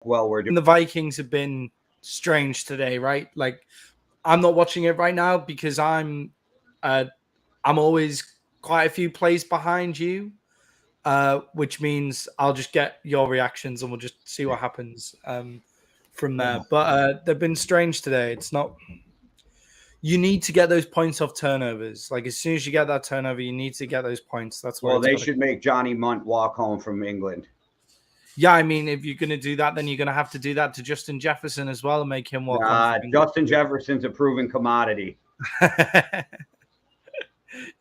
well we're doing. The Vikings have been strange today, right? Like, I'm not watching it right now because I'm always quite a few plays behind you, which means I'll just get your reactions and we'll just see what happens from there. But they've been strange today. It's not. You need to get those points off turnovers. Like, as soon as you get that turnover, you need to get those points. That's where Well, they should make Johnny Munt walk home from England. Yeah, I mean, if you're going to do that, then you're going to have to do that to Justin Jefferson as well and make him walk home. Justin Jefferson's a proven commodity. You're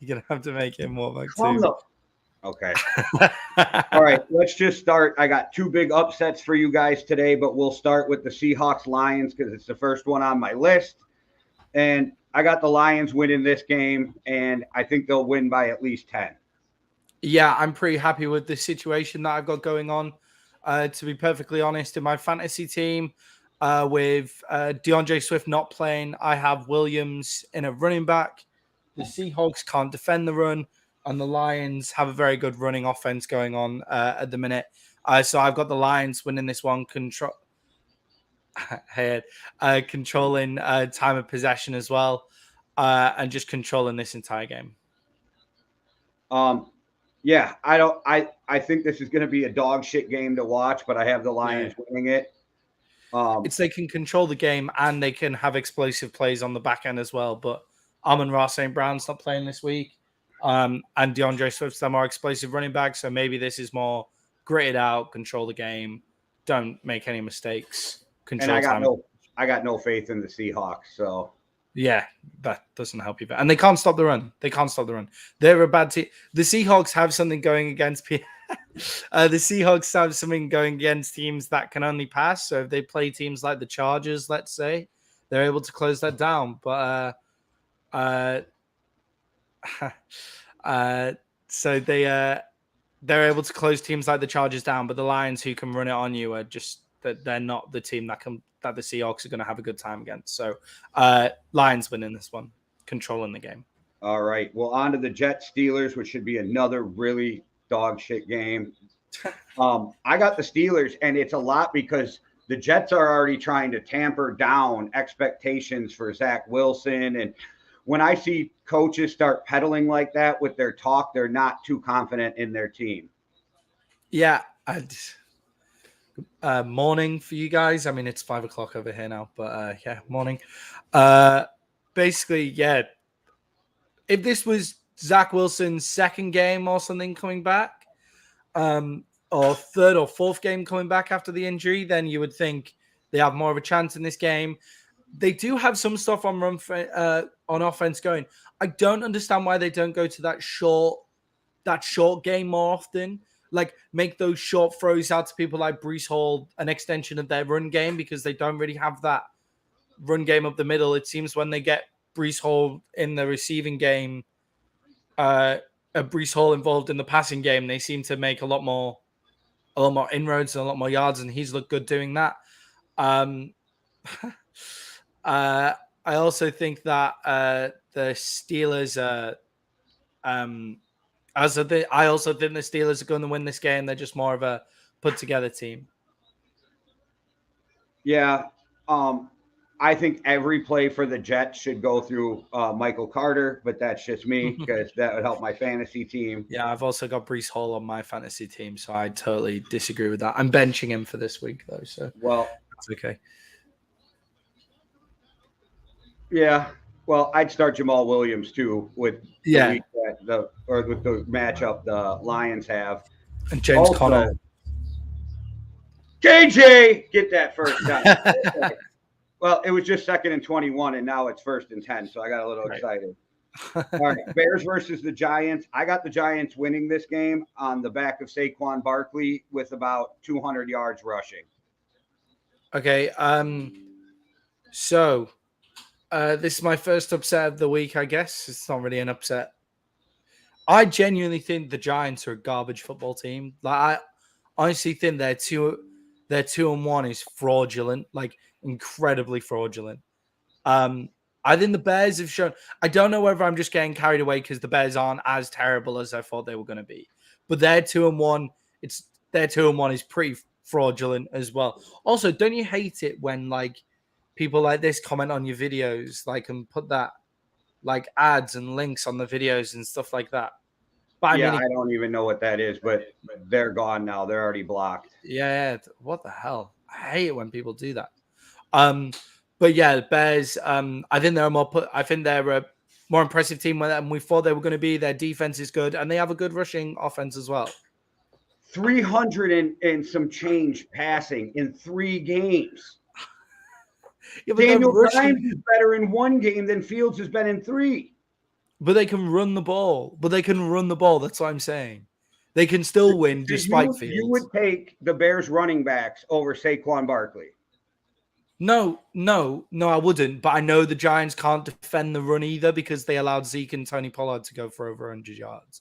going to have to make him walk back too. Okay. All right, let's just start. I got two big upsets for you guys today, but we'll start with the Seahawks-Lions because it's the first one on my list. And I got the Lions winning this game, and I think they'll win by at least 10. Yeah, I'm pretty happy with the situation that I've got going on. To be perfectly honest, in my fantasy team, with DeAndre Swift not playing, I have Williams in a running back. The Seahawks can't defend the run, and the Lions have a very good running offense going on at the minute. So I've got the Lions winning this one, controlling time of possession as well, and just controlling this entire game. Yeah, I think this is going to be a dog shit game to watch, but I have the Lions winning it. It's they can control the game and they can have explosive plays on the back end as well. But Amon-Ra St. Brown's not playing this week, and DeAndre Swift's the more explosive running back. So maybe this is more gritted out, control the game, don't make any mistakes. Control and I got no faith in the Seahawks. So. Yeah, that doesn't help you. And they can't stop the run. They're a bad team. The Seahawks have something going against the Seahawks have something going against teams that can only pass. So if they play teams like the Chargers, let's say, they're able to close that down. But so they're able to close teams like the Chargers down. But the Lions, who can run it on you, are just that they're not the team that the Seahawks are going to have a good time against. So Lions winning this one, controlling the game. All right. Well, on to the Jets Steelers, which should be another really dog shit game. I got the Steelers, and it's a lot because the Jets are already trying to tamper down expectations for Zach Wilson. And when I see coaches start peddling like that with their talk, they're not too confident in their team. Yeah. Morning for you guys. I mean, it's 5 o'clock over here now, but yeah, morning. Basically, yeah. If this was Zach Wilson's second game or something coming back, or third or fourth game coming back after the injury, then you would think they have more of a chance in this game. They do have some stuff on on offense going. I don't understand why they don't go to that short game more often. Like, make those short throws out to people like Breece Hall an extension of their run game, because they don't really have that run game up the middle. It seems when they get Breece Hall in the receiving game, Breece Hall involved in the passing game, they seem to make a lot more inroads and a lot more yards, and he's looked good doing that. I also think that the Steelers I also think the Steelers are going to win this game. They're just more of a put-together team. Yeah. I think every play for the Jets should go through Michael Carter, but that's just me because that would help my fantasy team. Yeah, I've also got Breece Hall on my fantasy team, so I totally disagree with that. I'm benching him for this week, though, so that's okay. Yeah. Well, I'd start Jamal Williams too with the matchup the Lions have. And James Conner. JJ, get that first down. Well, it was just 2nd and 21, and now it's 1st and 10, so I got a little excited. All right, Bears versus the Giants. I got the Giants winning this game on the back of Saquon Barkley with about 200 yards rushing. Okay, so this is my first upset of the week, I guess. It's not really an upset. I genuinely think the Giants are a garbage football team. Like, I honestly think their 2-1 is fraudulent, like incredibly fraudulent. I think the Bears have shown. I don't know whether I'm just getting carried away because the Bears aren't as terrible as I thought they were going to be. But their 2-1, their 2-1 is pretty fraudulent as well. Also, don't you hate it when like people like this comment on your videos, like, and put that like ads and links on the videos and stuff like that? But Yeah, I mean, I don't even know what that is, but they're gone now. They're already blocked. yeah, what the hell? I hate it when people do that. But yeah, Bears. I think they're I think they're a more impressive team than we thought they were going to be. Their defense is good, and they have a good rushing offense as well. 300 and some change passing in 3 games. Yeah, but Daniel Grimes is better in 1 game than Fields has been in 3. But they can run the ball. That's what I'm saying. They can still win despite Fields. You would take the Bears running backs over Saquon Barkley. No, I wouldn't. But I know the Giants can't defend the run either because they allowed Zeke and Tony Pollard to go for over 100 yards.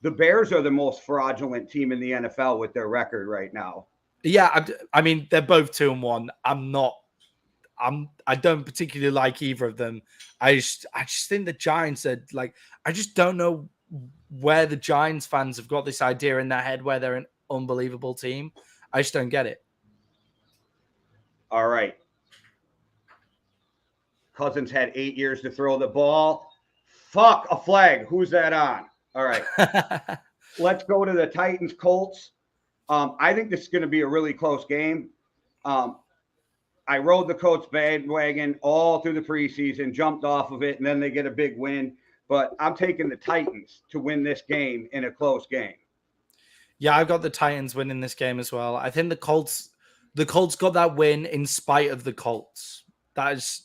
The Bears are the most fraudulent team in the NFL with their record right now. Yeah, I mean, they're both 2-1. I don't particularly like either of them. I just think the Giants are like, I just don't know where the Giants fans have got this idea in their head where they're an unbelievable team. I just don't get it. All right. Cousins had 8 years to throw the ball. Fuck, a flag. Who's that on? All right. Let's go to the Titans Colts. I think this is going to be a really close game. I rode the Colts bandwagon all through the preseason, jumped off of it, and then they get a big win. But I'm taking the Titans to win this game in a close game. Yeah, I've got the Titans winning this game as well. I think the Colts got that win in spite of the Colts. That is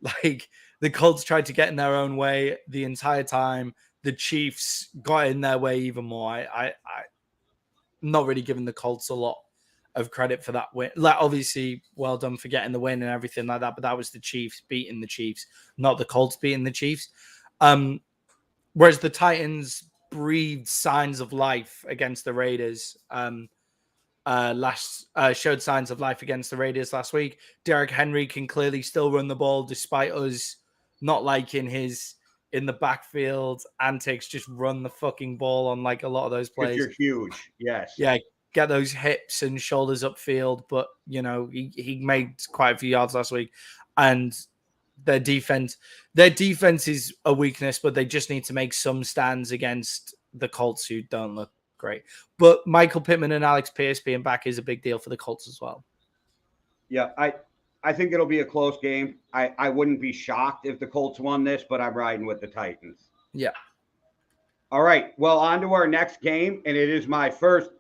like the Colts tried to get in their own way the entire time. The Chiefs got in their way even more. I'm not really giving the Colts a lot of credit for that win. Like, obviously, well done for getting the win and everything like that, but that was the Chiefs beating the Chiefs, not the Colts beating the Chiefs. Whereas the Titans breathed signs of life against the Raiders. Showed signs of life against the Raiders last week. Derrick Henry can clearly still run the ball despite us not liking his in the backfield antics. Just run the fucking ball on like a lot of those plays. You're huge. Yes. Yeah. Get those hips and shoulders upfield. But, you know, he made quite a few yards last week. And their defense is a weakness, but they just need to make some stands against the Colts who don't look great. But Michael Pittman and Alex Pierce being back is a big deal for the Colts as well. Yeah, I think it'll be a close game. I wouldn't be shocked if the Colts won this, but I'm riding with the Titans. Yeah. All right. Well, on to our next game, and it is my first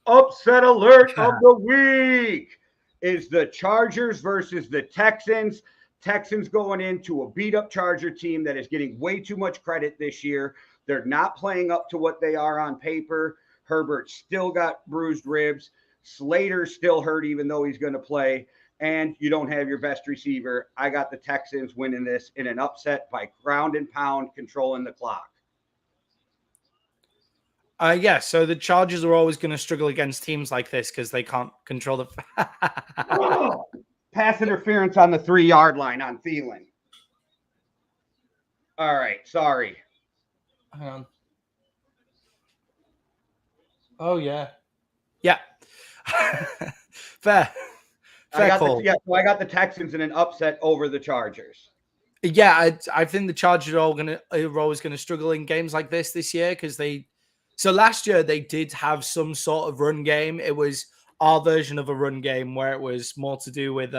upset alert of the week. Is the Chargers versus the Texans. Texans going into a beat-up Charger team that is getting way too much credit this year. They're not playing up to what they are on paper. Herbert still got bruised ribs. Slater's still hurt, even though he's going to play. And you don't have your best receiver. I got the Texans winning this in an upset by ground and pound, controlling the clock. Yeah, so the Chargers are always going to struggle against teams like this because they can't control the... Pass interference on the 3-yard line on Thielen. All right, sorry. Hang on. Oh, yeah. Yeah. Fair call. So I got the Texans in an upset over the Chargers. Yeah, I think the Chargers are always going to struggle in games like this year because So last year they did have some sort of run game. It was our version of a run game where it was more to do with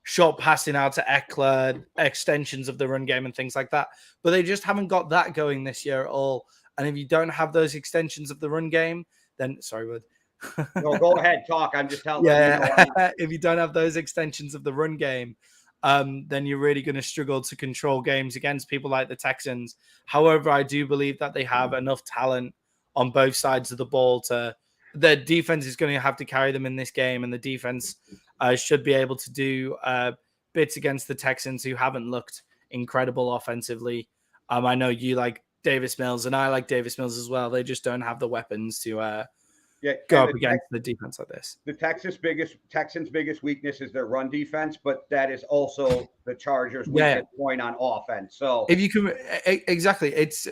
short passing out to Eckler, extensions of the run game and things like that. But they just haven't got that going this year at all. And if you don't have those extensions of the run game, then sorry, Wood. No, go ahead, talk. I'm just telling you. If you don't have those extensions of the run game, then you're really going to struggle to control games against people like the Texans. However, I do believe that they have enough talent on both sides of the ball their defense is going to have to carry them in this game, and the defense should be able to do bits against the Texans who haven't looked incredible offensively. I know you like Davis Mills, and I like Davis Mills as well. They just don't have the weapons to go up against the defense like this. The Texans' biggest weakness is their run defense, but that is also the Chargers' weakest point on offense. So if you can exactly, it's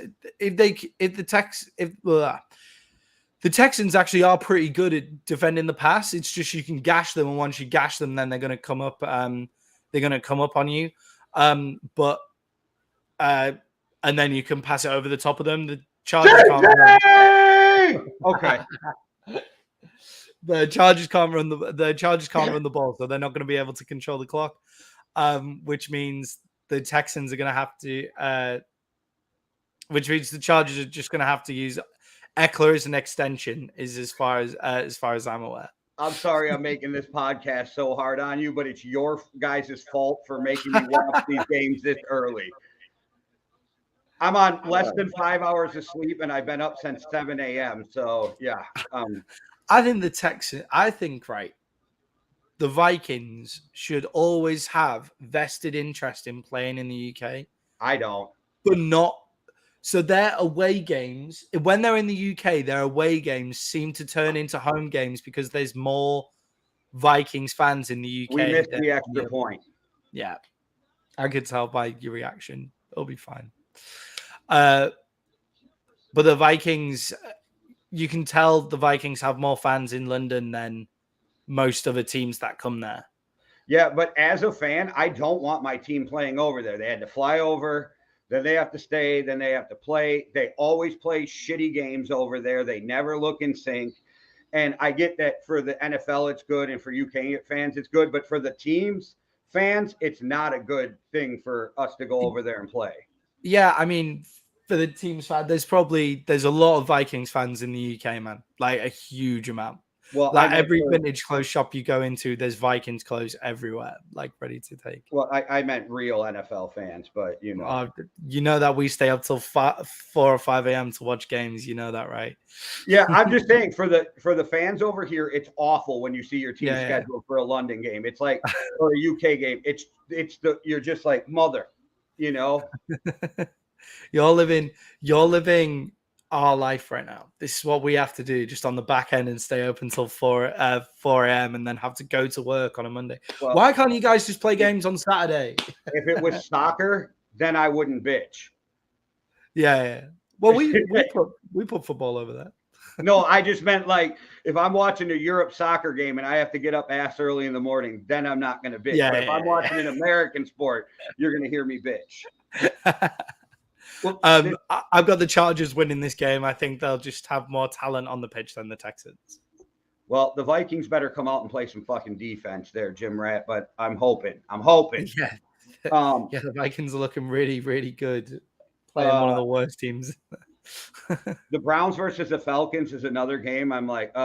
The Texans actually are pretty good at defending the pass. It's just you can gash them, and once you gash them, then they're going to come up. They're going to come up on you. But and then you can pass it over the top of them. The Chargers can't run. Okay. The Chargers can't run the ball, so they're not going to be able to control the clock. Which means the Texans are going to have to. Which means the Chargers are just going to have to use Eckler as an extension. Is as far as I'm aware. I'm sorry I'm making this podcast so hard on you, but it's your guys' fault for making me watch these games this early. I'm on less than 5 hours of sleep, and I've been up since 7 a.m. So, yeah. I think, right, the Vikings should always have vested interest in playing in the UK. I don't. But not. So their away games, when they're in the UK, their away games seem to turn into home games because there's more Vikings fans in the UK. We missed the extra point. Yeah. I could tell by your reaction. It'll be fine. But the Vikings, you can tell the Vikings have more fans in London than most other teams that come there. Yeah, but as a fan, I don't want my team playing over there. They had to fly over. Then they have to stay. Then they have to play. They always play shitty games over there. They never look in sync. And I get that for the NFL, it's good. And for UK fans, it's good. But for the teams fans, it's not a good thing for us to go over there and play. Yeah, I mean, for the teams fan, there's a lot of Vikings fans in the UK, man. Like a huge amount. Well, like every vintage clothes shop you go into, there's Vikings clothes everywhere, like ready to take. Well, I meant real NFL fans, but you know that we stay up till 4 or 5 a.m. to watch games. You know that, right? Yeah, I'm just saying for the fans over here, it's awful when you see your team scheduled for a London game. It's like or a UK game. You're just like mother, you know. You're living our life right now. This is what we have to do, just on the back end and stay open until 4 a.m. and then have to go to work on a Monday. Well, why can't you guys just play games on Saturday? If it was soccer, then I wouldn't bitch. Yeah. Well, we put football over there. No, I just meant like if I'm watching a Europe soccer game and I have to get up ass early in the morning, then I'm not going to bitch. But if I'm watching an American sport, you're going to hear me bitch. Well, I've got the Chargers winning this game. I think they'll just have more talent on the pitch than the Texans. Well, the Vikings better come out and play some fucking defense there, Jim Rat. But I'm hoping. Yeah. The Vikings are looking really, really good. Playing one of the worst teams. The Browns versus the Falcons is another game. I'm like,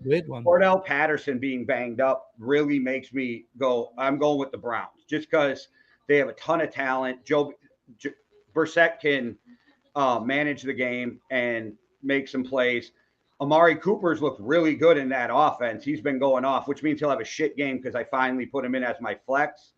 weird one. Cordell Patterson being banged up really makes me go. I'm going with the Browns just because they have a ton of talent. Brissett can manage the game and make some plays. Amari Cooper's looked really good in that offense. He's been going off, which means he'll have a shit game because I finally put him in as my flex.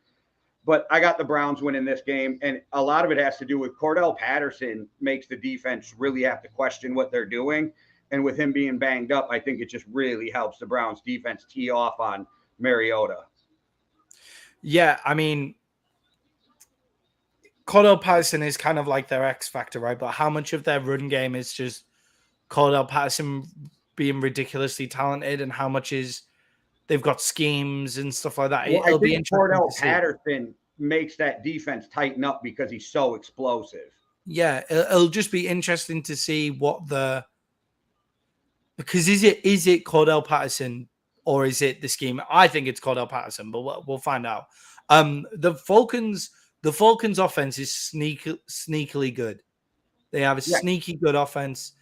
But I got the Browns winning this game, and a lot of it has to do with Cordell Patterson makes the defense really have to question what they're doing. And with him being banged up, I think it just really helps the Browns defense tee off on Mariota. Yeah, I mean, Cordell Patterson is kind of like their X factor, right? But how much of their run game is just Cordell Patterson being ridiculously talented, and how much is they've got schemes and stuff like that? Well, it'll be interesting. Cordell Patterson makes that defense tighten up because he's so explosive. Yeah, it'll just be interesting to see because is it Cordell Patterson or is it the scheme? I think it's Cordell Patterson, but we'll find out. The Falcons' offense is sneakily good. They have a sneaky good offense.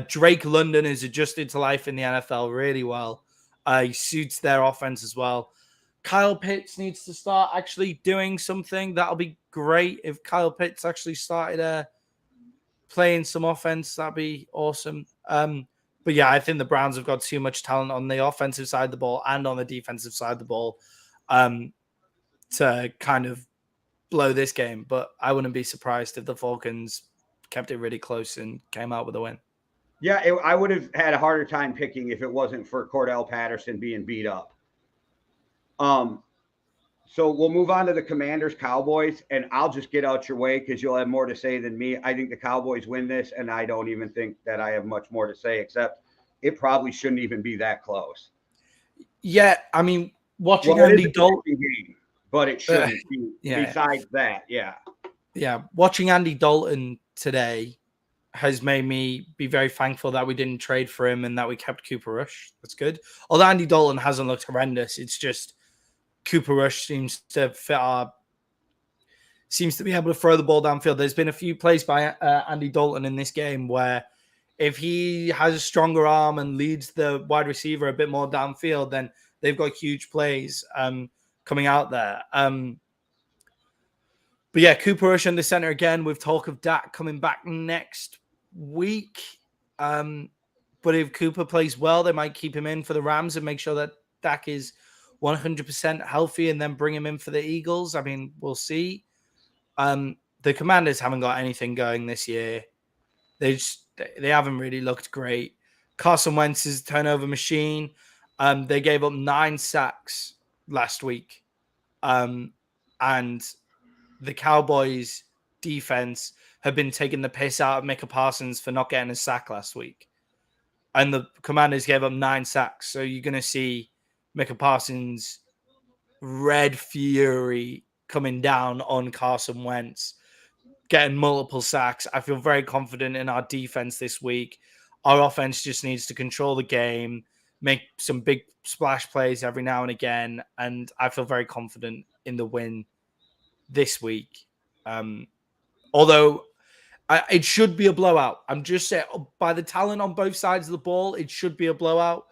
Drake London has adjusted to life in the NFL really well. He suits their offense as well. Kyle Pitts needs to start actually doing something. That'll be great if Kyle Pitts actually started playing some offense. That'd be awesome. But yeah, I think the Browns have got too much talent on the offensive side of the ball and on the defensive side of the ball to kind of blow this game. But I wouldn't be surprised if the Falcons kept it really close and came out with a win. Yeah, I would have had a harder time picking if it wasn't for Cordell Patterson being beat up. So we'll move on to the Commanders Cowboys, and I'll just get out your way because you'll have more to say than me. I think the Cowboys win this, and I don't even think that I have much more to say except it probably shouldn't even be that close. Yeah, I mean, watching Well, it is Andy a Dalton game, but it shouldn't be. yeah. Besides that, yeah. Yeah, watching Andy Dalton today has made me be very thankful that we didn't trade for him and that we kept Cooper Rush. That's good. Although Andy Dalton hasn't looked horrendous, it's just Cooper Rush seems to be able to throw the ball downfield. There's been a few plays by Andy Dalton in this game where if he has a stronger arm and leads the wide receiver a bit more downfield, then they've got huge plays coming out there. But yeah, Cooper Rush in the center again with talk of Dak coming back next week. But if Cooper plays well, they might keep him in for the Rams and make sure that Dak is 100% healthy and then bring him in for the Eagles. I mean, we'll see. The Commanders haven't got anything going this year. They haven't really looked great. Carson Wentz is a turnover machine. They gave up 9 sacks last week. And the Cowboys defense have been taking the piss out of Micah Parsons for not getting a sack last week. And the Commanders gave up 9 sacks. So you're going to see Micah Parsons' red fury coming down on Carson Wentz, getting multiple sacks. I feel very confident in our defense this week. Our offense just needs to control the game, make some big splash plays every now and again. And I feel very confident in the win this week. Although it should be a blowout. I'm just saying, by the talent on both sides of the ball, it should be a blowout.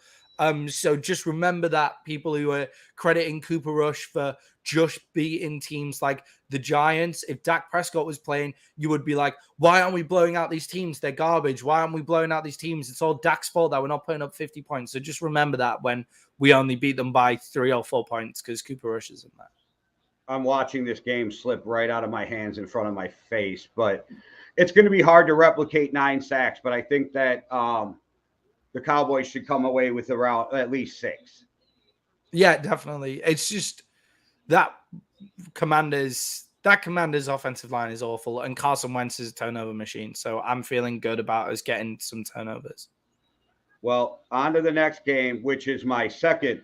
So just remember that, people who are crediting Cooper Rush for just beating teams like the Giants. If Dak Prescott was playing, you would be like, why aren't we blowing out these teams? They're garbage. Why aren't we blowing out these teams? It's all Dak's fault that we're not putting up 50 points. So just remember that when we only beat them by 3 or 4 points, because Cooper Rush is in there. I'm watching this game slip right out of my hands in front of my face, but it's going to be hard to replicate 9 sacks. But I think that the Cowboys should come away with around at least 6. Yeah, definitely. It's just that Commanders offensive line is awful, and Carson Wentz is a turnover machine. So I'm feeling good about us getting some turnovers. Well, on to the next game, which is my second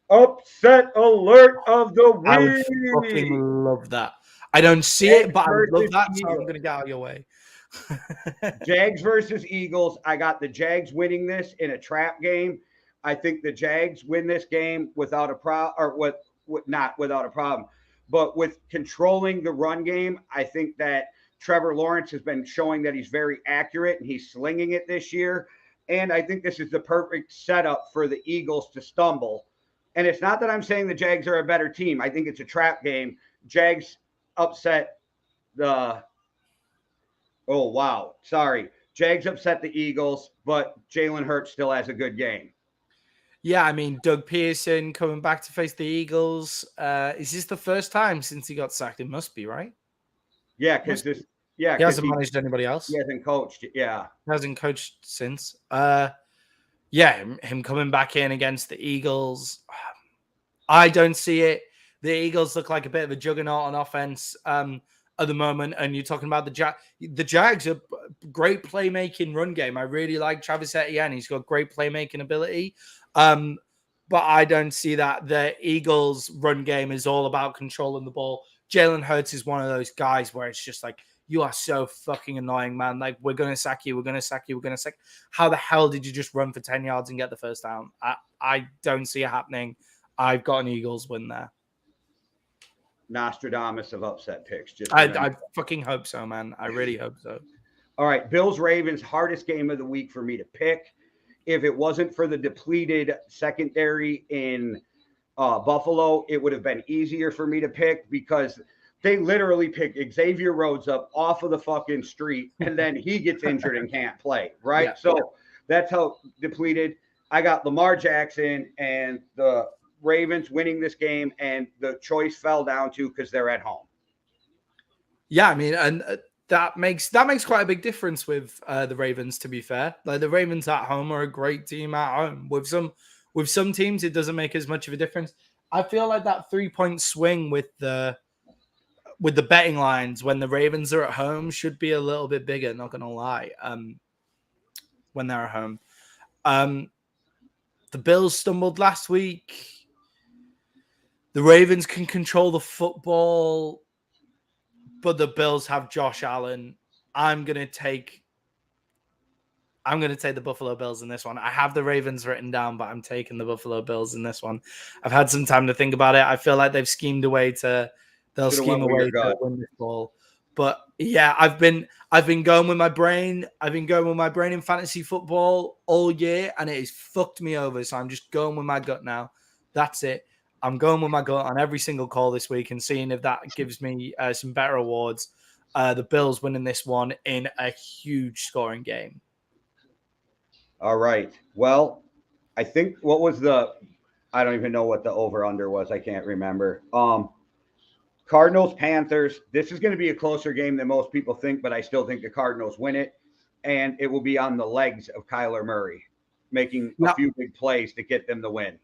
upset alert of the week. I would fucking love that. I don't see it, but I would love that, so I'm going to get out of your way. Jags versus Eagles. I got the Jags winning this in a trap game. I think the Jags win this game without a problem, or not without a problem, but with controlling the run game. I think that Trevor Lawrence has been showing that he's very accurate and he's slinging it this year. And I think this is the perfect setup for the Eagles to stumble. And it's not that I'm saying the Jags are a better team. I think it's a trap game. Jags upset the – oh, wow. Sorry. Jags upset the Eagles, but Jalen Hurts still has a good game. Yeah, I mean, Doug Pearson coming back to face the Eagles. Is this the first time since he got sacked? It must be, right? Yeah, because this – yeah, he hasn't managed anybody else. He hasn't coached. Yeah. He hasn't coached since. Yeah, him coming back in against the Eagles. I don't see it. The Eagles look like a bit of a juggernaut on offense at the moment. And you're talking about the Jags are great playmaking run game. I really like Travis Etienne. He's got great playmaking ability. But I don't see that. The Eagles run game is all about controlling the ball. Jalen Hurts is one of those guys where it's just like, you are so fucking annoying, man. Like, we're going to sack you. We're going to sack you. We're going to sack. How the hell did you just run for 10 yards and get the first down? I don't see it happening. I've got an Eagles win there. Nostradamus of upset picks. I fucking hope so, man. I really hope so. All right. Bills-Ravens, hardest game of the week for me to pick. If it wasn't for the depleted secondary in Buffalo, it would have been easier for me to pick because they literally pick Xavier Rhodes up off of the fucking street, and then he gets injured and can't play, right? Yeah. So that's how depleted. I got Lamar Jackson and the Ravens winning this game, and the choice fell down to because they're at home. Yeah, I mean, and that makes quite a big difference with the Ravens, to be fair. Like, the Ravens at home are a great team at home. With some teams, it doesn't make as much of a difference. I feel like that 3-point swing with the betting lines when the Ravens are at home should be a little bit bigger, not going to lie, when they're at home. The Bills stumbled last week. The Ravens can control the football, but the Bills have Josh Allen. I'm gonna take the Buffalo Bills in this one. I have the Ravens written down, but I'm taking the Buffalo Bills in this one. I've had some time to think about it. I feel like they'll scheme a way to win this ball. But yeah, I've been going with my brain. I've been going with my brain in fantasy football all year, and it has fucked me over. So I'm just going with my gut now. That's it. I'm going with my gut on every single call this week and seeing if that gives me some better awards. The Bills winning this one in a huge scoring game. All right. Well, I think I don't even know what the over-under was. I can't remember. Cardinals, Panthers. This is going to be a closer game than most people think, but I still think the Cardinals win it. And it will be on the legs of Kyler Murray, making a few big plays to get them the win.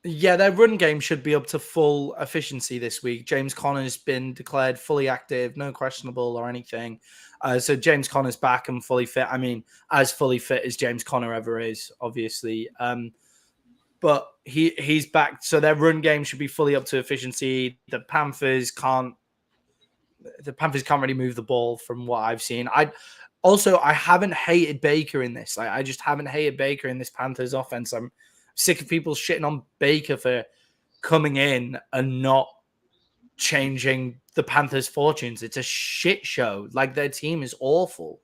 Yeah, their run game should be up to full efficiency this week. James Conner's been declared fully active, no questionable or anything. So James Conner's back and fully fit. I mean, as fully fit as James Conner ever is, obviously. But he's back. So their run game should be fully up to efficiency. The Panthers can't really move the ball from what I've seen. I haven't hated Baker in this. I just haven't hated Baker in this Panthers offense. I'm sick of people shitting on Baker for coming in and not changing the Panthers' fortunes. It's a shit show. Like, their team is awful.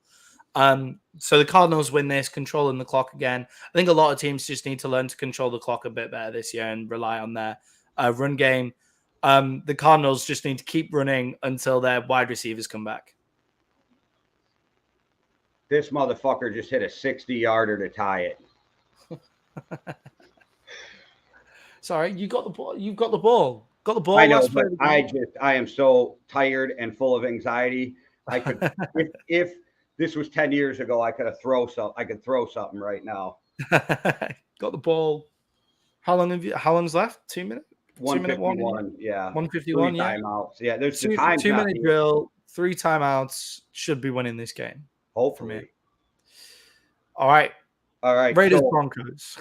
So the Cardinals win this, controlling the clock again. I think a lot of teams just need to learn to control the clock a bit better this year and rely on their run game. The Cardinals just need to keep running until their wide receivers come back. This motherfucker just hit a 60-yarder to tie it. Sorry, you got the ball. You've got the ball. Got the ball. I know, but I am so tired and full of anxiety. I could, if this was 10 years ago, I could throw something right now. Got the ball. How long's left? 2 minutes? 151. Yeah. 151. Yeah. Timeouts. Yeah. There's 2-minute drill. 3 timeouts. Should be winning this game. Hopefully. All right. Raiders, Broncos.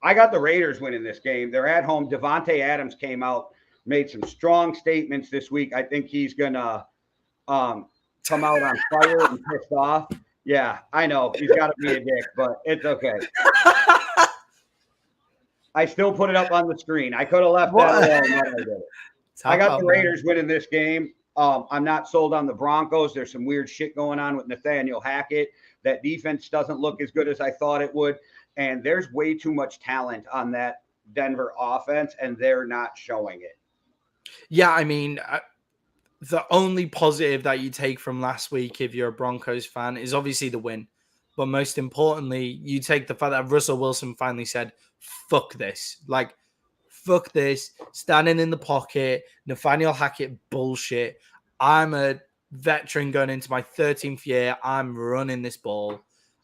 I got the Raiders winning this game. They're at home. Devontae Adams came out, made some strong statements this week. I think he's going to come out on fire and pissed off. Yeah, I know. He's got to be a dick, but it's okay. I still put it up on the screen. I could have left that alone, but I did it. I got the Raiders winning this game. I'm not sold on the Broncos. There's some weird shit going on with Nathaniel Hackett. That defense doesn't look as good as I thought it would. And there's way too much talent on that Denver offense, and they're not showing it. Yeah, I mean, the only positive that you take from last week, if you're a Broncos fan, is obviously the win. But most importantly, you take the fact that Russell Wilson finally said, fuck this. Like, fuck this. Standing in the pocket, Nathaniel Hackett bullshit. I'm a veteran going into my 13th year. I'm running this ball.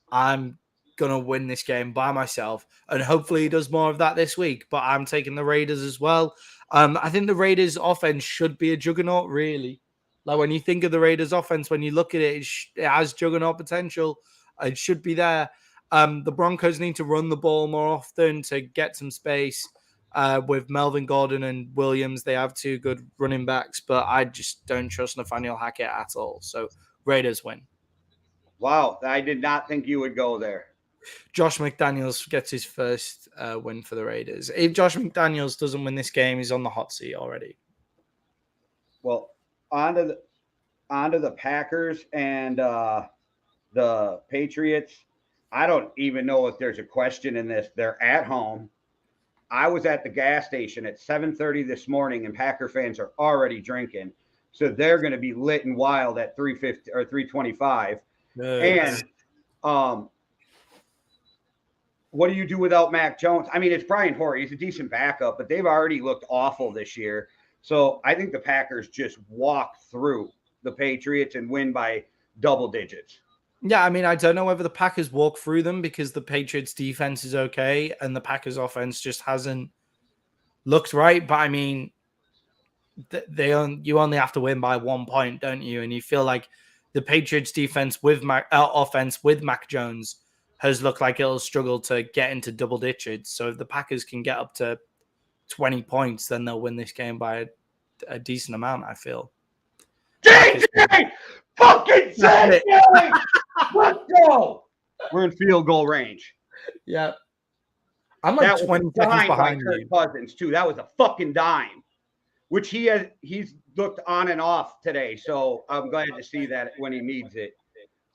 I'm going to win this game by myself. And hopefully he does more of that this week. But I'm taking the Raiders as well. I think the Raiders offense should be a juggernaut, really. Like, when you think of the Raiders offense, when you look at it, it has juggernaut potential. It should be there. The Broncos need to run the ball more often to get some space. With Melvin Gordon and Williams, they have 2 good running backs, but I just don't trust Nathaniel Hackett at all. So Raiders win. Wow, I did not think you would go there. Josh McDaniels gets his first win for the Raiders. If Josh McDaniels doesn't win this game, he's on the hot seat already. Well, on to the Packers and the Patriots. I don't even know if there's a question in this. They're at home. I was at the gas station at 7:30 this morning, and Packer fans are already drinking. So they're going to be lit and wild at 3:50 or 3:25. Nice. And what do you do without Mac Jones? I mean, it's Brian Hoyer. He's a decent backup, but they've already looked awful this year. So I think the Packers just walk through the Patriots and win by double digits. Yeah, I mean, I don't know whether the Packers walk through them because the Patriots defense is okay and the Packers offense just hasn't looked right. But I mean, you only have to win by 1 point, don't you? And you feel like the Patriots defense with offense with Mac Jones has looked like it'll struggle to get into double digits. So if the Packers can get up to 20 points, then they'll win this game by a decent amount, I feel. JJ! Fucking JJ! Let's go! We're in field goal range. Yeah. I'm like 20 seconds behind you. Cousins, too. That was a fucking dime, which he's looked on and off today. So I'm glad to see that when he needs it.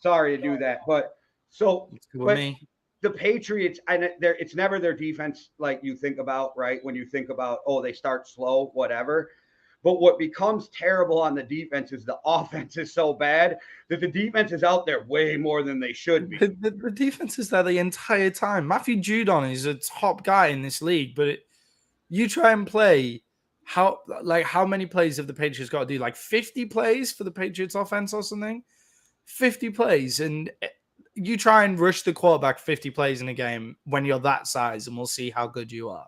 Sorry to do that. But the Patriots, it's never their defense like you think about, right? When you think about, they start slow, whatever. But what becomes terrible on the defense is the offense is so bad that the defense is out there way more than they should be. The defense is there the entire time. Matthew Judon is a top guy in this league, but you try and play how many plays have the Patriots got to do? Like 50 plays for the Patriots offense or something? 50 plays. And you try and rush the quarterback 50 plays in a game when you're that size, and we'll see how good you are,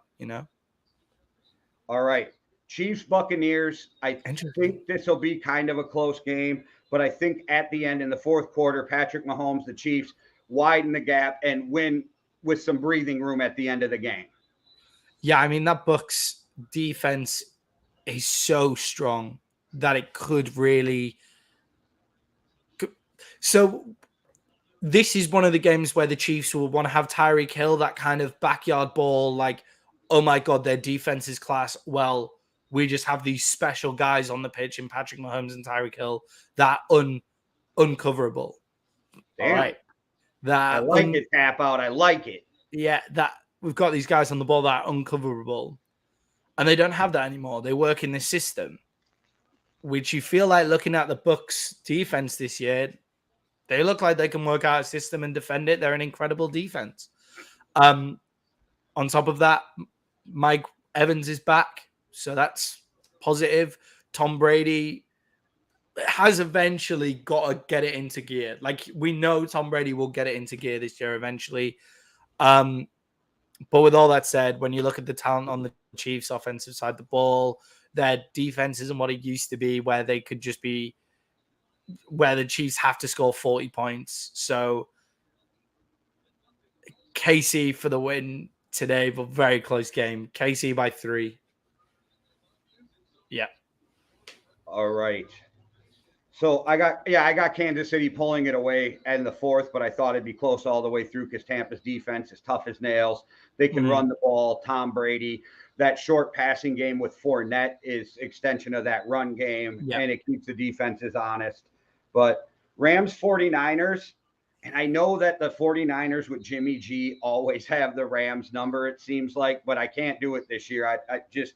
All right. Chiefs, Buccaneers. I think this will be kind of a close game, but I think at the end in the fourth quarter, Patrick Mahomes, the Chiefs, widen the gap and win with some breathing room at the end of the game. Yeah, I mean, that Bucs defense is so strong that it could really... So this is one of the games where the Chiefs will want to have Tyreek Hill, that kind of backyard ball, like, oh my God, their defense is class. Well, we just have these special guys on the pitch in Patrick Mahomes and Tyreek Hill that uncoverable. Damn. All right. I like it, tap out. I like it. Yeah, that we've got these guys on the ball that are uncoverable. And they don't have that anymore. They work in this system, which you feel like looking at the Bucs defense this year, they look like they can work out a system and defend it. They're an incredible defense. On top of that, Mike Evans is back, so that's positive. Tom Brady has eventually got to get it into gear. Like, we know Tom Brady will get it into gear this year eventually. But with all that said, when you look at the talent on the Chiefs' offensive side of the ball, their defense isn't what it used to be, where they could just be, where the Chiefs have to score 40 points. So KC for the win today, but very close game. KC by 3. Yeah. All right. So I got Kansas City pulling it away in the fourth, but I thought it'd be close all the way through because Tampa's defense is tough as nails. They can run the ball. Tom Brady, that short passing game with Fournette is extension of that run game, and it keeps the defenses honest. But Rams 49ers, and I know that the 49ers with Jimmy G always have the Rams number, it seems like, but I can't do it this year. I just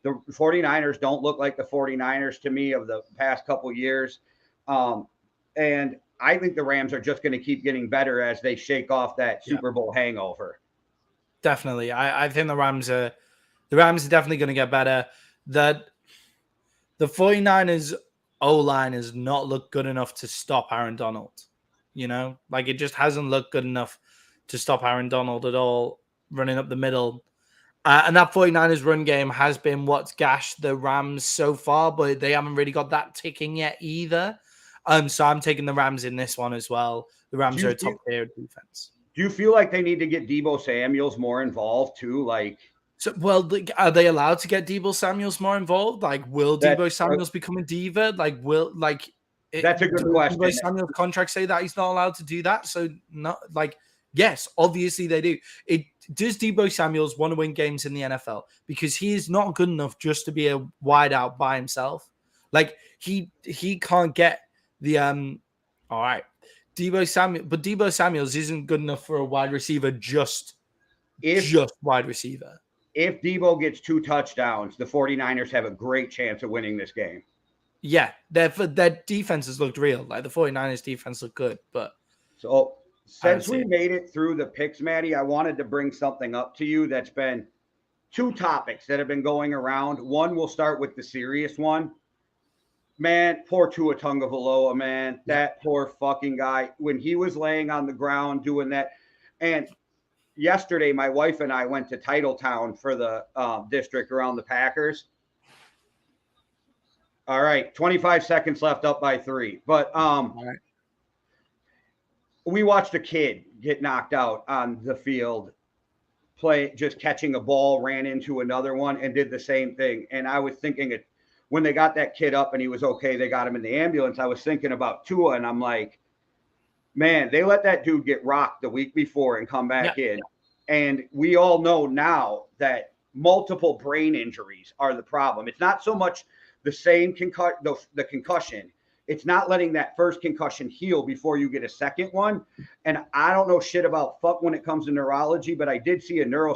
the 49ers don't look like the 49ers to me of the past couple years. And I think the Rams are just going to keep getting better as they shake off that Super Bowl hangover. Definitely. I think the Rams are definitely going to get better. The 49ers O-line has not looked good enough to stop Aaron Donald. Like, it just hasn't looked good enough to stop Aaron Donald at all running up the middle. And that 49ers run game has been what's gashed the Rams so far, but they haven't really got that ticking yet either. So I'm taking the Rams in this one as well. The Rams are a top-tier defense. Do you feel like they need to get Deebo Samuels more involved too? Are they allowed to get Deebo Samuels more involved? Like, will Deebo Samuels become a diva? That's a good question. Deebo Samuels' contract say that he's not allowed to do that? So, yes, obviously they do. Does Deebo Samuels want to win games in the NFL? Because he is not good enough just to be a wideout by himself. Like, he can't get the all right. Deebo Samuels isn't good enough for a wide receiver, just wide receiver. If Deebo gets 2 touchdowns, the 49ers have a great chance of winning this game. Yeah, their defense has looked real. Like, the 49ers defense looked good, but so since we made it through the picks, Maddie, I wanted to bring something up to you that's been 2 topics that have been going around. One, we'll start with the serious one. Man, poor Tua Tagovailoa, man. That poor fucking guy. When he was laying on the ground doing that. And yesterday, my wife and I went to Titletown for the district around the Packers. All right, 25 seconds left, up by 3. But we watched a kid get knocked out on the field, just catching a ball, ran into another one, and did the same thing. And I was thinking, when they got that kid up and he was okay, they got him in the ambulance. I was thinking about Tua, and I'm like, man, they let that dude get rocked the week before and come back in. And we all know now that multiple brain injuries are the problem. It's not so much the same the concussion. It's not letting that first concussion heal before you get a second one. And I don't know shit about fuck when it comes to neurology, but I did see a neuro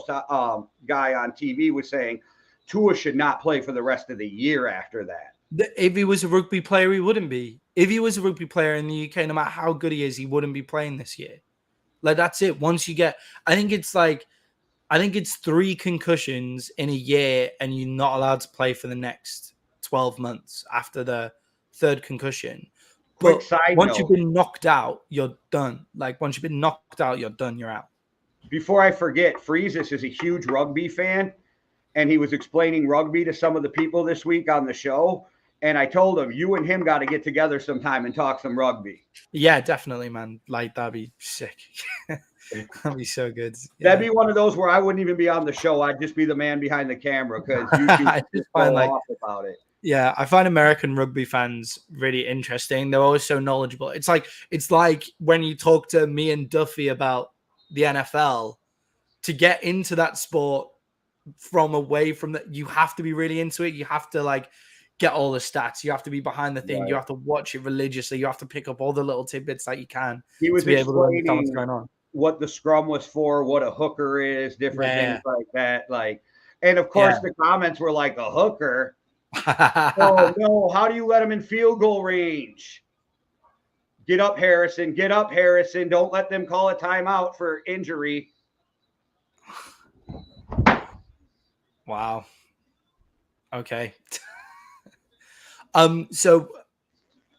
guy on TV was saying Tua should not play for the rest of the year after that. If he was a rugby player, he wouldn't be. If he was a rugby player in the UK, no matter how good he is, he wouldn't be playing this year. Like, that's it. Once you get, I think it's 3 concussions in a year and you're not allowed to play for the next 12 months after the 3rd concussion. But once you've been knocked out, you're done. Like, once you've been knocked out, you're done. You're out. Before I forget, Freezus is a huge rugby fan, and he was explaining rugby to some of the people this week on the show. And I told him, you and him got to get together sometime and talk some rugby. Yeah, definitely, man. Like, that'd be sick. That'd be so good. Yeah. That'd be one of those where I wouldn't even be on the show. I'd just be the man behind the camera because you just find off about it. Yeah, I find American rugby fans really interesting. They're always so knowledgeable. It's like when you talk to me and Duffy about the NFL, to get into that sport from away from that, you have to be really into it. You have to like get all the stats. You have to be behind the thing. Right. You have to watch it religiously. You have to pick up all the little tidbits that you can. He was explaining what's going on, what the scrum was for, what a hooker is, different things like that. Like, and of course the comments were like, a hooker. Oh no! How do you let him in field goal range? Get up, Harrison. Get up, Harrison. Don't let them call a timeout for injury. Wow. Okay. So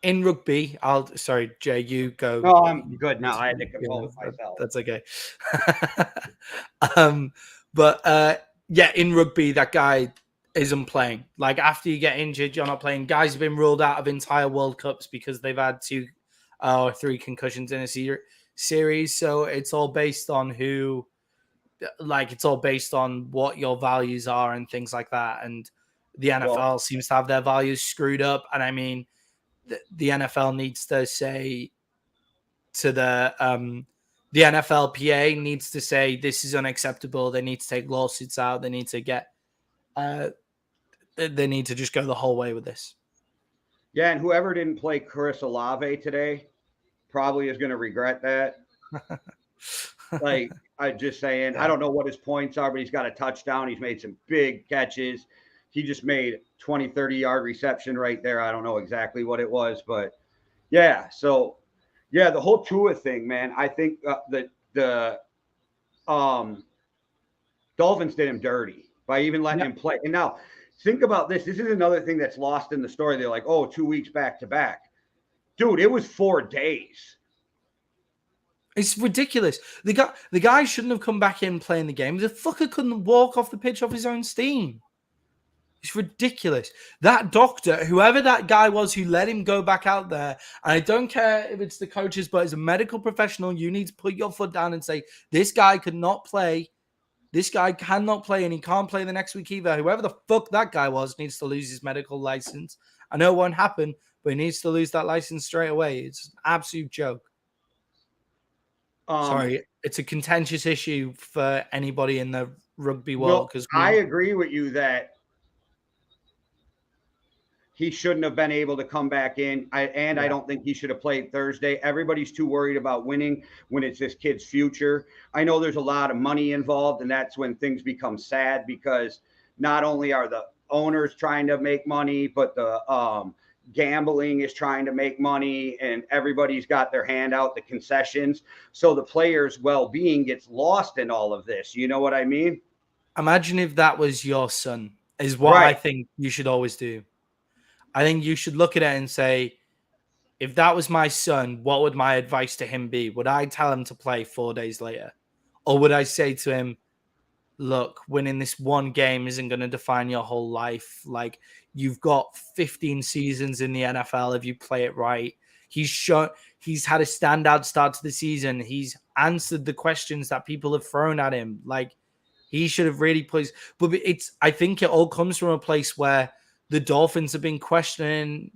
in rugby, sorry, Jay, you go. No, I'm good now. I had to compose myself. That's okay. In rugby, that guy isn't playing. Like, after you get injured, you're not playing. Guys have been ruled out of entire World Cups because they've had 2 or 3 concussions in a series. So it's all based on it's all based on what your values are and things like that. And the NFL seems to have their values screwed up. And I mean, the NFL needs to say to the NFLPA needs to say this is unacceptable. They need to take lawsuits out. They need to get they need to just go the whole way with this. Yeah, and whoever didn't play Chris Olave today probably is going to regret that. Like, I'm just saying, I don't know what his points are, but he's got a touchdown. He's made some big catches. He just made 20, 30-yard reception right there. I don't know exactly what it was, but yeah. So, yeah, the whole Tua thing, man, I think the Dolphins did him dirty by even letting him play. And now, think about this. This is another thing that's lost in the story. They're like, 2 weeks back to back. Dude, it was 4 days. It's ridiculous. The guy shouldn't have come back in playing the game. The fucker couldn't walk off the pitch off his own steam. It's ridiculous. That doctor, whoever that guy was who let him go back out there, and I don't care if it's the coaches, but as a medical professional, you need to put your foot down and say, this guy could not play. This guy cannot play, and he can't play the next week either. Whoever the fuck that guy was needs to lose his medical license. I know it won't happen, but he needs to lose that license straight away. It's an absolute joke. Sorry, it's a contentious issue for anybody in the rugby world. Because I agree with you that he shouldn't have been able to come back in. I don't think he should have played Thursday. Everybody's too worried about winning when it's this kid's future. I know there's a lot of money involved, and that's when things become sad because not only are the owners trying to make money, but the gambling is trying to make money, and everybody's got their hand out, the concessions. So the players' well-being gets lost in all of this. You know what I mean? Imagine if that was your son, is what I think you should always do. I think you should look at it and say, if that was my son, what would my advice to him be? Would I tell him to play 4 days later? Or would I say to him, look, winning this one game isn't going to define your whole life. Like, you've got 15 seasons in the NFL if you play it right. He's had a standout start to the season. He's answered the questions that people have thrown at him. Like, he should have really played. But I think it all comes from a place where the Dolphins have been questioning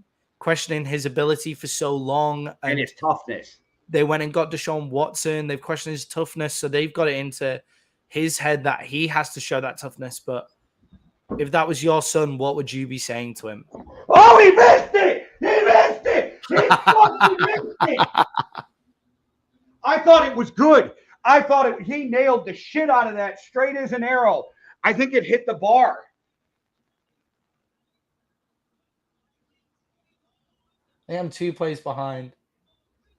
his ability for so long. And his toughness. They went and got Deshaun Watson. They've questioned his toughness. So they've got it into his head that he has to show that toughness. But if that was your son, what would you be saying to him? Oh, he missed it! He missed it! He fucking missed it! I thought it was good. He nailed the shit out of that straight as an arrow. I think it hit the bar. I am 2 plays behind.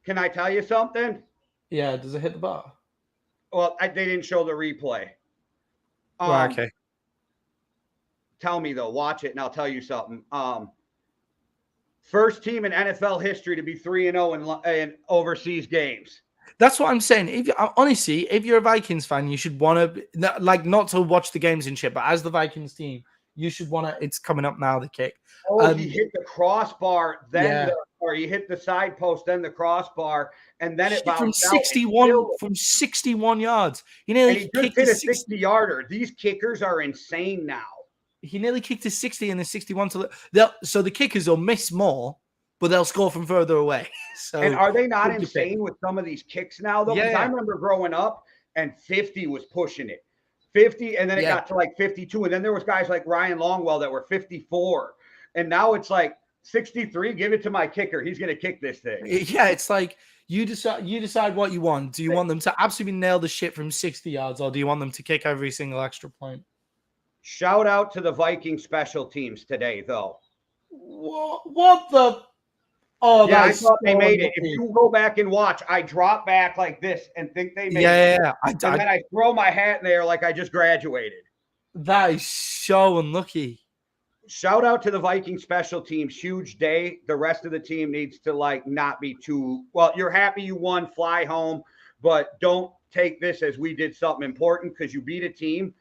Can I tell you something? Yeah, does it hit the bar? Well, they didn't show the replay. Okay. Tell me, though. Watch it, and I'll tell you something. First team in NFL history to be 3-0 in overseas games. That's what I'm saying. Honestly, if you're a Vikings fan, you should want to, like, not to watch the games and shit, but as the Vikings team, you should want to. It's coming up now, the kick. Oh, he hit the crossbar, then or he hit the side post, then the crossbar, and then it bounced from 61 yards. He nearly just hit a 60-yarder. These kickers are insane now. He nearly kicked a 60 and the 61. So the kickers will miss more, but they'll score from further away. So, and are they not insane with some of these kicks now, though? Because I remember growing up, and 50 was pushing it. 50, and then it got to like 52. And then there was guys like Ryan Longwell that were 54. And now it's like 63, give it to my kicker. He's going to kick this thing. Yeah, it's like you decide what you want. Do you want them to absolutely nail the shit from 60 yards, or do you want them to kick every single extra point? Shout out to the Viking special teams today, though. What the? Oh, yeah, I thought they made it. If you go back and watch, I drop back like this and think they made it. Yeah. And then I throw my hat in there like I just graduated. That is so unlucky. Shout out to the Viking special teams. Huge day. The rest of the team needs to not be too well. You're happy you won, fly home, but don't take this as we did something important, because you beat a team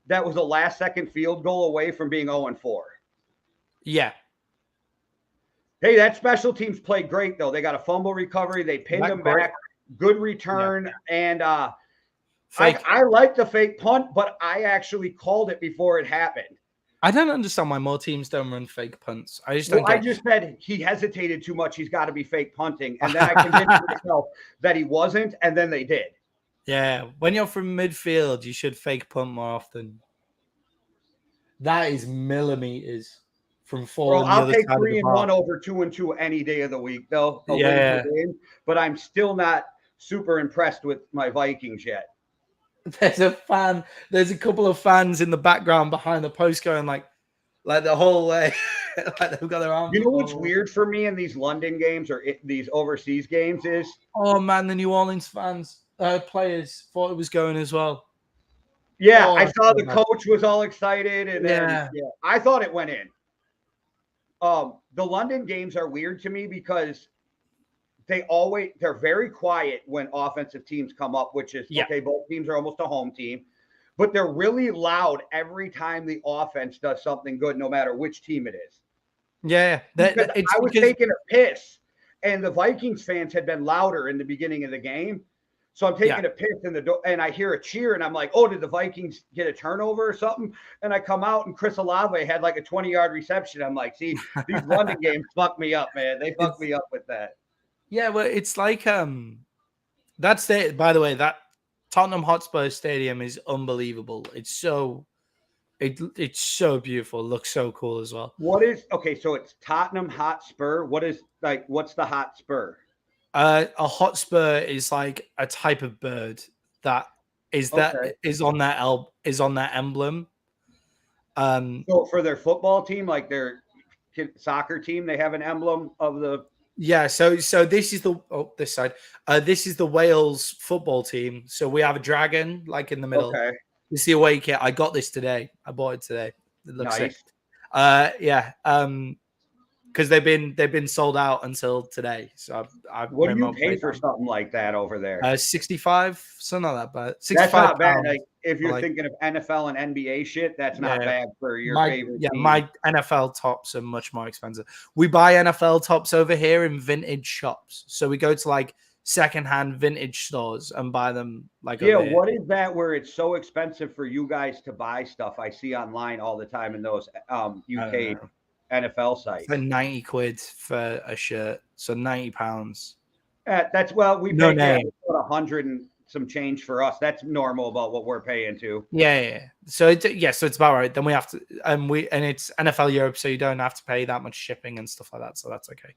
that was a last-second field goal away from being 0-4. Yeah. Hey, that special teams played great, though. They got a fumble recovery. They pinned them back. Good return. Yeah. And I like the fake punt, but I actually called it before it happened. I don't understand why more teams don't run fake punts. I just don't I just said he hesitated too much. He's got to be fake punting. And then I convinced myself that he wasn't, and then they did. Yeah. When you're from midfield, you should fake punt more often. That is millimeters from falling. Bro, I'll take 3-1 over 2-2 any day of the week, though. Win, but I'm still not super impressed with my Vikings yet. There's a couple of fans in the background behind the post going like the whole way. Like they've got their arms. You know what's weird for me in these London games or these overseas games is? Oh man, the New Orleans fans, players thought it was going as well. Yeah, I saw the coach was all excited, and then I thought it went in. The London games are weird to me because they're very quiet when offensive teams come up, which is okay. Both teams are almost a home team, but they're really loud every time the offense does something good, no matter which team it is. Yeah, I was taking a piss, and the Vikings fans had been louder in the beginning of the game, so I'm taking a piss and I hear a cheer, and I'm like, "Oh, did the Vikings get a turnover or something?" And I come out, and Chris Olave had like a 20-yard reception. I'm like, "See, these London games fuck me up, man. They fuck me up with that." Yeah, well, it's like that's it. By the way, that Tottenham Hotspur Stadium is unbelievable. It's so beautiful. It looks so cool as well. So it's Tottenham Hotspur. What's the Hotspur? A Hotspur is like a type of bird that is on that emblem. So for their football team, like their soccer team, they have an emblem of the. Yeah, so this is this side. This is the Wales football team. So we have a dragon like in the middle. Okay. This is the away kit. I got this today. I bought it today. It looks nice. sick. Yeah. because they've been sold out until today. So I've What do you remote pay played for them. something like that over there? 65, something like that, but That's 65 not bad. pounds. Like if you're Like, thinking of NFL and NBA shit, that's not yeah, bad for your favorite team. my NFL tops are much more expensive. We buy NFL tops over here in vintage shops. So we go to like secondhand vintage stores and buy them like Yeah, over here. what is that where it's so expensive for you guys to buy stuff? I see online all the time in those I don't UK know. NFL It's sites. like 90 quid for a shirt. So 90 pounds. That's well, we No pay name. about 100 and some change for us. That's normal about what we're paying to. Yeah. So it's about right. Then we have to, and it's NFL Europe, so you don't have to pay that much shipping and stuff like that. So that's okay.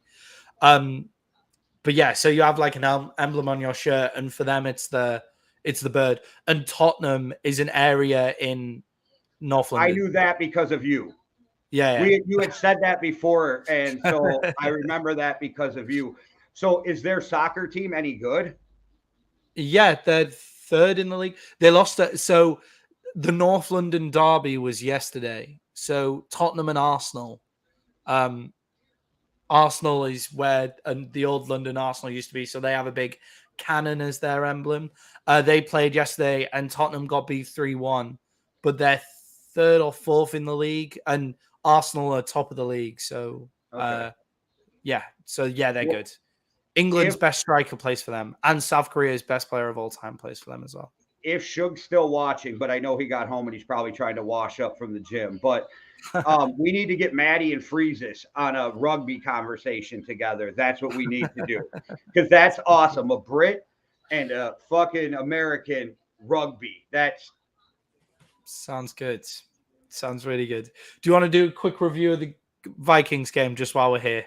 But yeah, so you have like an emblem on your shirt, and for them it's the bird. And Tottenham is an area in North I London. knew that because of you. Yeah. You had said that before, and so I remember that because of you. So is their soccer team any good? Yeah, they're third in the league. They lost it. So the North London derby was yesterday. So Tottenham and Arsenal. Arsenal is where the old London Arsenal used to be. So they have a big cannon as their emblem. They played yesterday and Tottenham got beat 3-1, but they're third or fourth in the league and Arsenal are top of the league. So, Okay. they're good. England's best striker plays for them and South Korea's best player of all time plays for them as well. If Suge's still watching, but I know he got home and he's probably trying to wash up from the gym, but we need to get Maddie and Freezus on a rugby conversation together. That's what we need to do because that's awesome. A Brit and a fucking American rugby. That's sounds good. Sounds really good. Do you want to do a quick review of the Vikings game just while we're here?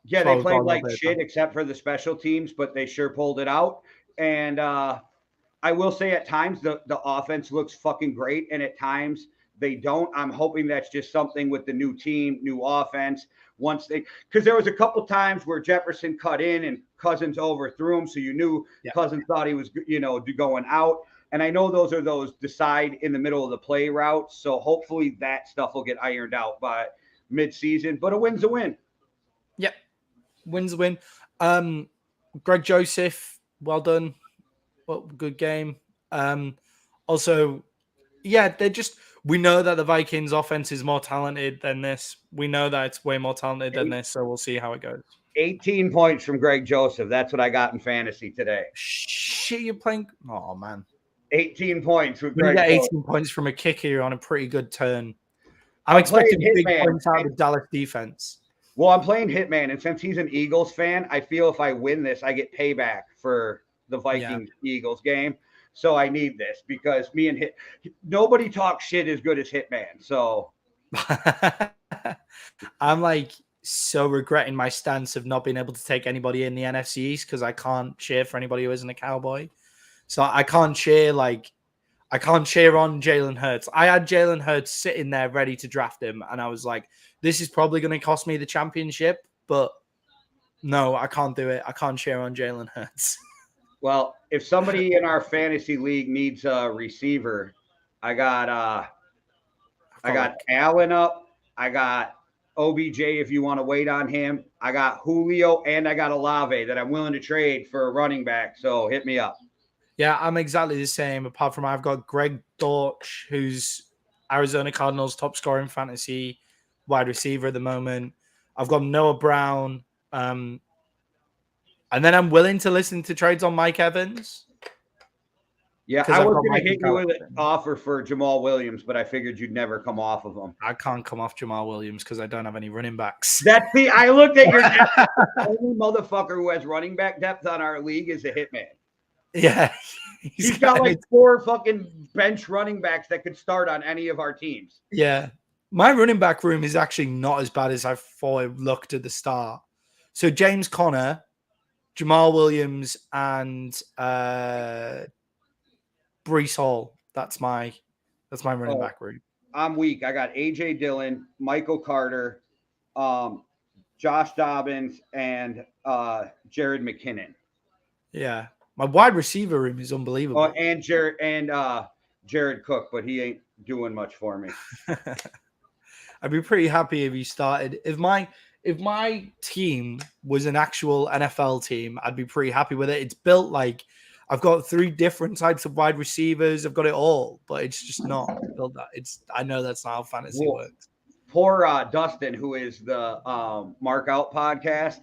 yeah. They played like shit except for the special teams, but they sure pulled it out. And I will say at times the offense looks fucking great, and at times they don't. I'm hoping that's just something with the new team, new offense. Because there was a couple times where Jefferson cut in and Cousins overthrew him, so you knew Cousins thought he was, going out. And I know those decide in the middle of the play routes, so hopefully that stuff will get ironed out by mid-season. But a win's a win. Yep, win's a win. Greg Joseph, well done. Well, good game. Also, yeah, we know that the Vikings offense is more talented than this. We know that it's way more talented than this, so we'll see how it goes. 18 points from Greg Joseph. That's what I got in fantasy today. Shit, you're playing. Oh, man. 18 points with Greg Joseph. 18 Joseph. Points from a kicker. You're on a pretty good turn. I'm expecting big points out of the Dallas defense. Well, I'm playing Hitman, and since he's an Eagles fan, I feel if I win this, I get payback for the Vikings-Eagles game. So I need this because me and nobody talks shit as good as Hitman. So I'm like so regretting my stance of not being able to take anybody in the NFC East because I can't cheer for anybody who isn't a Cowboy. So I can't cheer on Jalen Hurts. I had Jalen Hurts sitting there ready to draft him, and I was like, this is probably going to cost me the championship, but no, I can't do it. I can't cheer on Jalen Hurts. Well, if somebody in our fantasy league needs a receiver, I got Allen up. I got OBJ if you want to wait on him. I got Julio and I got Olave that I'm willing to trade for a running back. So hit me up. Yeah, I'm exactly the same. Apart from I've got Greg Dortch, who's Arizona Cardinals top scorer in fantasy wide receiver at the moment. I've got Noah Brown. And then I'm willing to listen to trades on Mike Evans. Yeah, I was going to hit you with an offer for Jamal Williams, but I figured you'd never come off of him. I can't come off Jamal Williams because I don't have any running backs. I looked at your depth. The only motherfucker who has running back depth on our league is a Hitman. Yeah. He's got like 4 fucking bench running backs that could start on any of our teams. Yeah. My running back room is actually not as bad as I thought it looked at the start. So James Conner, Jamal Williams, and Breece Hall. That's my running back room. I'm weak. I got AJ Dillon, Michael Carter, Josh Dobbins, and Jared McKinnon. Yeah. My wide receiver room is unbelievable. Oh, and Jared Cook, but he ain't doing much for me. I'd be pretty happy if he started. If if my team was an actual NFL team, I'd be pretty happy with it. It's built like I've got 3 different types of wide receivers. I've got it all, but it's just not built that. I know that's not how fantasy works. Poor Dustin, who is the Mark Out podcast.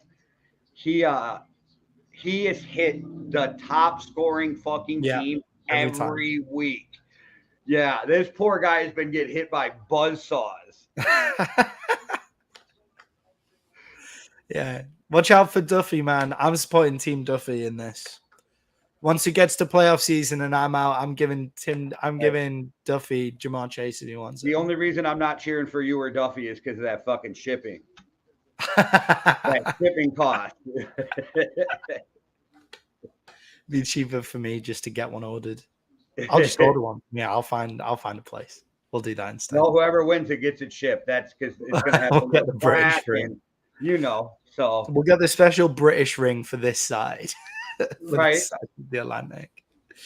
He has hit the top scoring fucking team every week. Yeah, this poor guy has been getting hit by buzzsaws. Yeah, watch out for Duffy, man. I'm supporting Team Duffy in this. Once he gets to playoff season and I'm out, I'm giving Duffy Jamar Chase if he wants it. The only reason I'm not cheering for you or Duffy is because of that fucking shipping. That shipping cost. Be cheaper for me just to get one ordered. I'll just order one. Yeah, I'll find a place. We'll do that instead. No, whoever wins it gets it shipped. That's because it's gonna have we'll get the British ring. So we'll get the special British ring for this side. Right. This side of the Atlantic.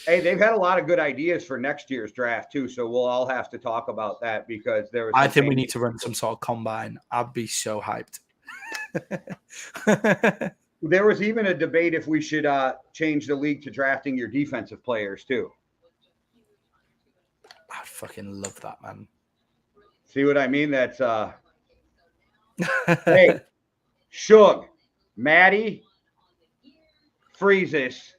Hey, they've had a lot of good ideas for next year's draft too. So we'll all have to talk about that because I think we need to run some sort of combine. I'd be so hyped. There was even a debate if we should change the league to drafting your defensive players too. I'd fucking love that, man. See what I mean? That's hey, Shug, Maddie, Freezes,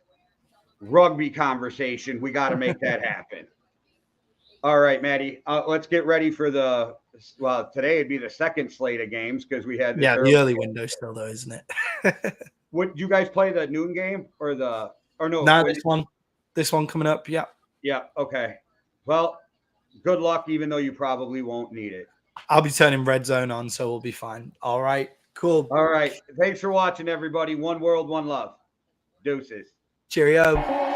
rugby conversation. We got to make that happen. All right, Maddie, let's get ready for today it'd be the second slate of games because we had the early window still though, isn't it? Would you guys play the noon game or no? No, this one coming up. Yeah. Yeah. Okay. Well, good luck, even though you probably won't need it. I'll be turning red zone on, so we'll be fine. All right. Cool. All right. Thanks for watching, everybody. One world, one love. Deuces. Cheerio.